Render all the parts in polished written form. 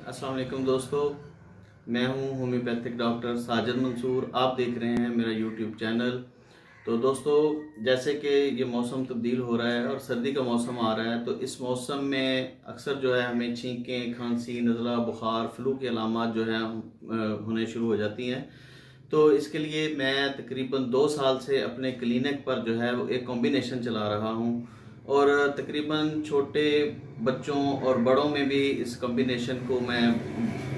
अस्सलाम वालेकुम दोस्तों, मैं हूं होम्योपैथिक डॉक्टर साजिद मंसूर। आप देख रहे हैं मेरा यूट्यूब चैनल। तो दोस्तों, जैसे कि ये मौसम तब्दील हो रहा है और सर्दी का मौसम आ रहा है, तो इस मौसम में अक्सर जो है हमें छींकें, खांसी, नज़ला, बुखार, फ्लू की अलामात जो है होने शुरू हो जाती हैं। तो इसके लिए मैं तकरीबन 2 साल से अपने क्लिनिक पर जो है वो एक कॉम्बिनेशन चला रहा हूँ और तकरीबन छोटे बच्चों और बड़ों में भी इस कॉम्बिनेशन को मैं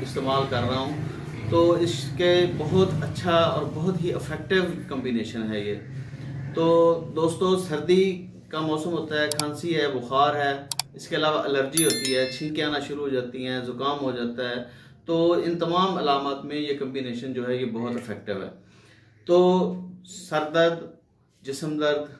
इस्तेमाल कर रहा हूँ। तो इसके बहुत अच्छा और बहुत ही इफ़ेक्टिव कॉम्बिनेशन है ये। तो दोस्तों, सर्दी का मौसम होता है, खांसी है, बुखार है, इसके अलावा एलर्जी होती है, छींकें आना शुरू हो जाती हैं, ज़ुकाम हो जाता है। तो इन तमाम अलामत में ये कॉम्बिनेशन जो है ये बहुत इफ़ेक्टिव है। तो सर दर्द, जिस्म दर्द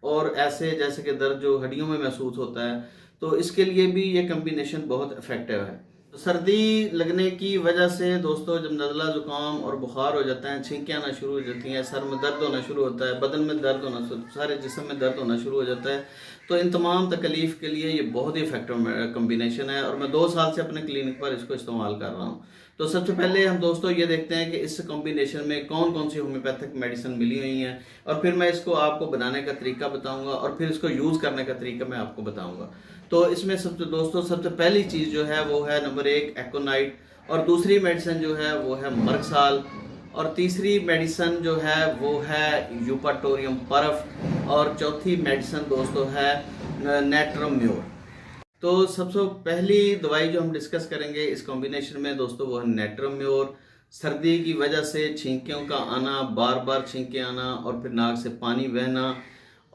और ऐसे जैसे कि दर्द जो हड्डियों में महसूस होता है, तो इसके लिए भी ये कॉम्बिनेशन बहुत इफ़ेक्टिव है। तो सर्दी लगने की वजह से दोस्तों, जब नज़ला ज़ुकाम और बुखार हो जाता है, छींकें आना शुरू हो जाती हैं, सर में दर्द होना शुरू होता है, बदन में दर्द होना, सारे जिस्म में दर्द होना शुरू हो जाता है, तो इन तमाम तकलीफ़ के लिए ये बहुत ही इफेक्टिव कम्बिनेशन है और मैं 2 साल से अपने क्लिनिक पर इसको इस्तेमाल कर रहा हूँ। तो सबसे पहले हम दोस्तों ये देखते हैं कि इस कॉम्बिनेशन में कौन कौन सी होम्योपैथिक मेडिसिन मिली हुई हैं और फिर मैं इसको आपको बनाने का तरीका बताऊंगा और फिर इसको यूज़ करने का तरीका मैं आपको बताऊंगा। तो इसमें सबसे पहली चीज़ जो है वो है नंबर 1 एकोनाइट, और दूसरी मेडिसिन जो है वो है मर्कसाल, और तीसरी मेडिसिन जो है वो है यूपाटोरियम परफ, और चौथी मेडिसिन दोस्तों है नेट्रम म्योर। तो सबसे पहली दवाई जो हम डिस्कस करेंगे इस कॉम्बिनेशन में दोस्तों वो है नेट्रम म्योर। सर्दी की वजह से छींकों का आना, बार बार छींकें आना और फिर नाक से पानी बहना,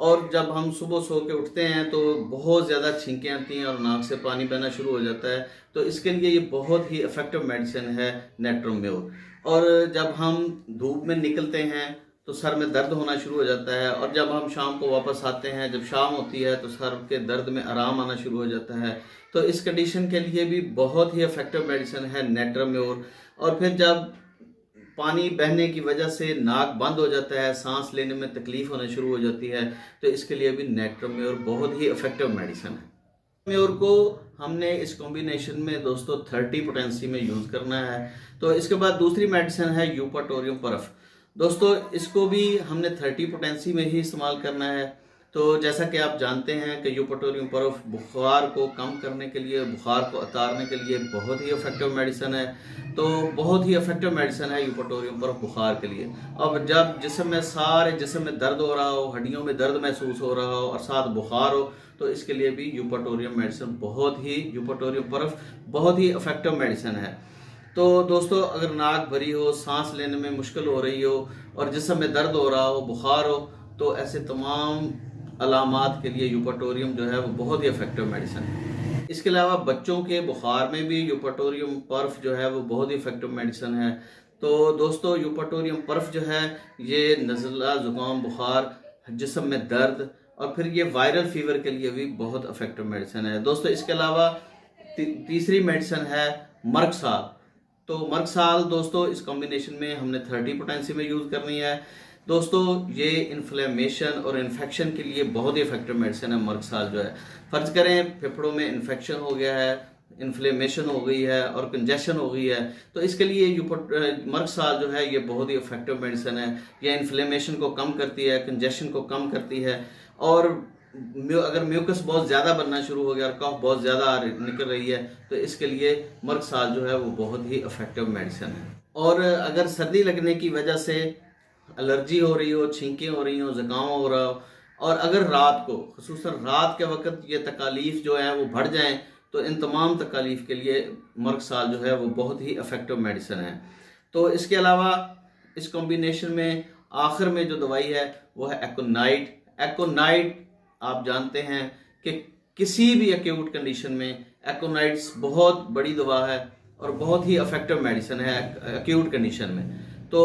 और जब हम सुबह सो के उठते हैं तो बहुत ज़्यादा छींकें आती हैं और नाक से पानी बहना शुरू हो जाता है, तो इसके लिए ये बहुत ही इफ़ेक्टिव मेडिसिन है नेट्रम म्योर। और जब हम धूप में निकलते हैं तो सर में दर्द होना शुरू हो जाता है, और जब हम शाम को वापस आते हैं, जब शाम होती है तो सर के दर्द में आराम आना शुरू हो जाता है। तो इस कंडीशन के लिए भी बहुत ही इफ़ेक्टिव मेडिसिन है नेट्रम म्योर। और फिर जब पानी बहने की वजह से नाक बंद हो जाता है, सांस लेने में तकलीफ होने शुरू हो जाती है, तो इसके लिए भी नेट्रम म्योर बहुत ही इफ़ेक्टिव मेडिसिन है। म्योर को हमने इस कॉम्बिनेशन में दोस्तों 30 पोटेंसी में यूज़ करना है। तो इसके बाद दूसरी मेडिसिन है यूपाटोरियम परफ। दोस्तों, इसको भी हमने 30 पोटेंसी में ही इस्तेमाल करना है। तो जैसा कि आप जानते हैं कि यूपाटोरियम परफ बुखार को कम करने के लिए, बुखार को उतारने के लिए बहुत ही इफेक्टिव मेडिसिन है। तो बहुत ही इफेक्टिव मेडिसिन है यूपाटोरियम परफ बुखार के लिए। अब जब सारे जिस्म में दर्द हो रहा हो, हड्डियों में दर्द महसूस हो रहा हो और साथ बुखार हो, तो इसके लिए भी यूपाटोरियम परफ बहुत ही इफेक्टिव मेडिसिन है। तो दोस्तों, अगर नाक भरी हो, सांस लेने में मुश्किल हो रही हो और जिस्म में दर्द हो रहा हो, बुखार हो, तो ऐसे तमाम अलामात के लिए यूपाटोरियम जो है वो बहुत ही इफेक्टिव मेडिसिन है। इसके अलावा बच्चों के बुखार में भी यूपाटोरियम पर्फ जो है वो बहुत ही इफेक्टिव मेडिसिन है। तो दोस्तों, यूपाटोरियम पर्फ जो है ये नज़ला, ज़ुकाम, बुखार, जिस्म में दर्द और फिर ये वायरल फीवर के लिए भी बहुत इफेक्टिव मेडिसिन है। दोस्तों, इसके अलावा तीसरी मेडिसिन है मर्कसाल। तो मर्कसाल दोस्तों, इस कॉम्बिनेशन में हमने 30 पोटेंसी में यूज़ करनी है। दोस्तों, ये इन्फ्लेमेशन और इन्फेक्शन के लिए बहुत ही इफेक्टिव मेडिसिन है मर्कसाल जो है। फर्ज करें फेफड़ों में इन्फेक्शन हो गया है, इन्फ्लेमेशन हो गई है और कंजेशन हो गई है, तो इसके लिए मर्कसाल जो है ये बहुत ही इफेक्टिव मेडिसिन है। ये इन्फ्लेमेशन को कम करती है, कंजेशन को कम करती है, और अगर म्यूकस बहुत ज़्यादा बनना शुरू हो गया और कफ बहुत ज़्यादा निकल रही है, तो इसके लिए मर्कसाल जो है वो बहुत ही इफेक्टिव मेडिसिन है। और अगर सर्दी लगने की वजह से एलर्जी हो रही हो, छींकें हो रही हो, ज़ुकाम हो रहा हो, और अगर रात को, खुसूसन रात के वक्त ये तकालीफ जो है वो बढ़ जाएं, तो इन तमाम तकालीफ के लिए मर्कसाल जो है वो बहुत ही इफेक्टिव मेडिसिन है। तो इसके अलावा इस कॉम्बिनेशन में आखिर में जो दवाई है वो है एकोनाइट। एकोनाइट आप जानते हैं कि किसी भी एक्यूट कंडीशन में एकोनाइट्स बहुत बड़ी दवा है और बहुत ही इफेक्टिव मेडिसिन है एक्यूट कंडीशन में। तो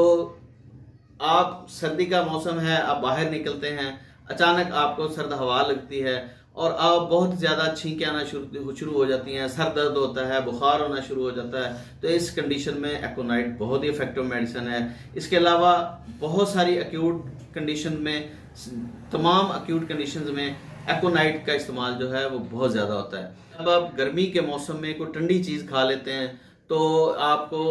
आप, सर्दी का मौसम है, आप बाहर निकलते हैं, अचानक आपको सर्द हवा लगती है और आप बहुत ज़्यादा छींकें आना शुरू हो जाती हैं, सर दर्द होता है, बुखार होना शुरू हो जाता है, तो इस कंडीशन में एकोनाइट बहुत ही इफेक्टिव मेडिसिन है। इसके अलावा बहुत सारी एक्यूट कंडीशन में, तमाम एक्यूट कंडीशंस में एकोनाइट का इस्तेमाल जो है वो बहुत ज़्यादा होता है। अब आप गर्मी के मौसम में कोई ठंडी चीज़ खा लेते हैं तो आपको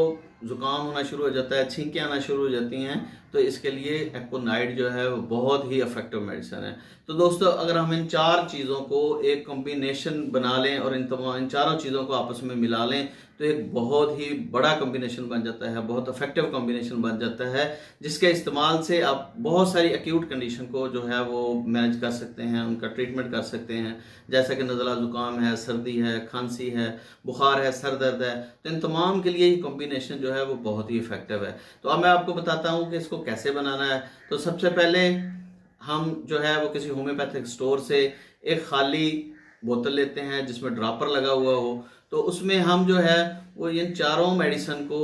ज़ुकाम होना शुरू हो जाता है, छींकें आना शुरू हो जाती हैं, तो इसके लिए एकोनाइट जो है वो बहुत ही इफेक्टिव मेडिसिन है। तो दोस्तों, अगर हम इन 4 चीज़ों को एक कॉम्बिनेशन बना लें और इन चारों चीज़ों को आपस में मिला लें तो एक बहुत ही बड़ा कॉम्बिनेशन बन जाता है, बहुत इफेक्टिव कॉम्बिनेशन बन जाता है, जिसके इस्तेमाल से आप बहुत सारी एक्यूट कंडीशन को जो है वो मैनेज कर सकते हैं, उनका ट्रीटमेंट कर सकते हैं, जैसा कि नज़ला ज़ुकाम है, सर्दी है, खांसी है, बुखार है, सर दर्द है। तो इन तमाम के लिए ये कॉम्बिनेशन जो है वो बहुत ही इफेक्टिव है। तो अब मैं आपको बताता हूँ कि इसको कैसे बनाना है। तो सबसे पहले हम जो है वो किसी होम्योपैथिक स्टोर से एक खाली बोतल लेते हैं जिसमें ड्रॉपर लगा हुआ हो। तो उसमें हम जो है वो इन चारों मेडिसिन को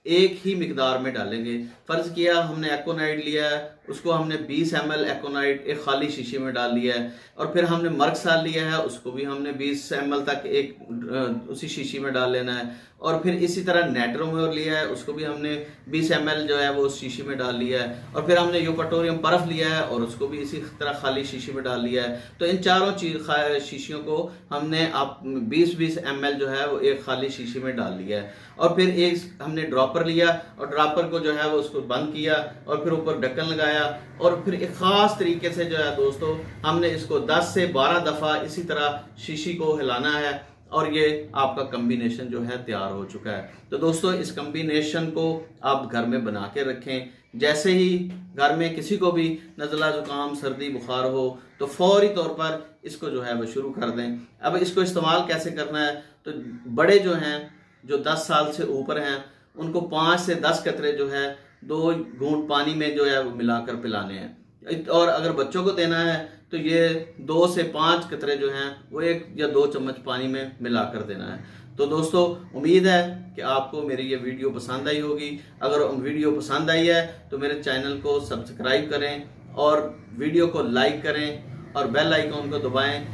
एक ही मिकदार में डालेंगे। फ़र्ज़ किया हमने एकोनाइट लिया है, उसको हमने 20 ml एकोनाइट एक खाली शीशी में डाल लिया है, और फिर हमने मर्कसाल लिया है, उसको भी हमने 20 ml तक एक उसी शीशी में डाल लेना है। और फिर इसी तरह नेट्रोम्योर लिया है, उसको भी हमने 20 ml जो है वो उस शीशी में डाल लिया है। और फिर हमने यूपटोरियम बर्फ लिया है और उसको भी इसी तरह खाली शीशी में डाल लिया है। तो इन चारों शीशियों को हमने आप 20-20 ml जो है वो एक खाली शीशी में डाल लिया है। और फिर एक हमने ड्रॉपर लिया और ड्रॉपर को जो है वो उसको बंद किया और फिर ऊपर ढक्कन लगाया, और फिर एक ख़ास तरीके से जो है दोस्तों हमने इसको 10 से 12 दफ़ा इसी तरह शीशी को हिलाना है, और ये आपका कम्बिनेशन जो है तैयार हो चुका है। तो दोस्तों, इस कम्बिनेशन को आप घर में बना के रखें। जैसे ही घर में किसी को भी नज़ला ज़ुकाम सर्दी बुखार हो तो फौरी तौर पर इसको जो है वो शुरू कर दें। अब इसको इस्तेमाल कैसे करना है, तो बड़े जो हैं जो 10 साल से ऊपर हैं उनको 5 से 10 कतरे जो है 2 घूंट पानी में जो है वो मिलाकर पिलाने हैं। और अगर बच्चों को देना है तो ये 2 से 5 कतरे जो हैं वो 1 या 2 चम्मच पानी में मिलाकर देना है। तो दोस्तों, उम्मीद है कि आपको मेरी ये वीडियो पसंद आई होगी। अगर वीडियो पसंद आई है तो मेरे चैनल को सब्सक्राइब करें और वीडियो को लाइक करें और बेल आइकॉन को दबाएं।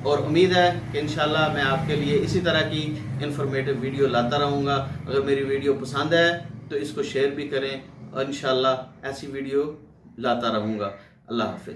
और उम्मीद है कि इंशाल्लाह मैं आपके लिए इसी तरह की इंफॉर्मेटिव वीडियो लाता रहूँगा। अगर मेरी वीडियो पसंद है तो इसको शेयर भी करें और इंशाल्लाह ऐसी वीडियो लाता रहूँगा। अल्लाह हाफिज़।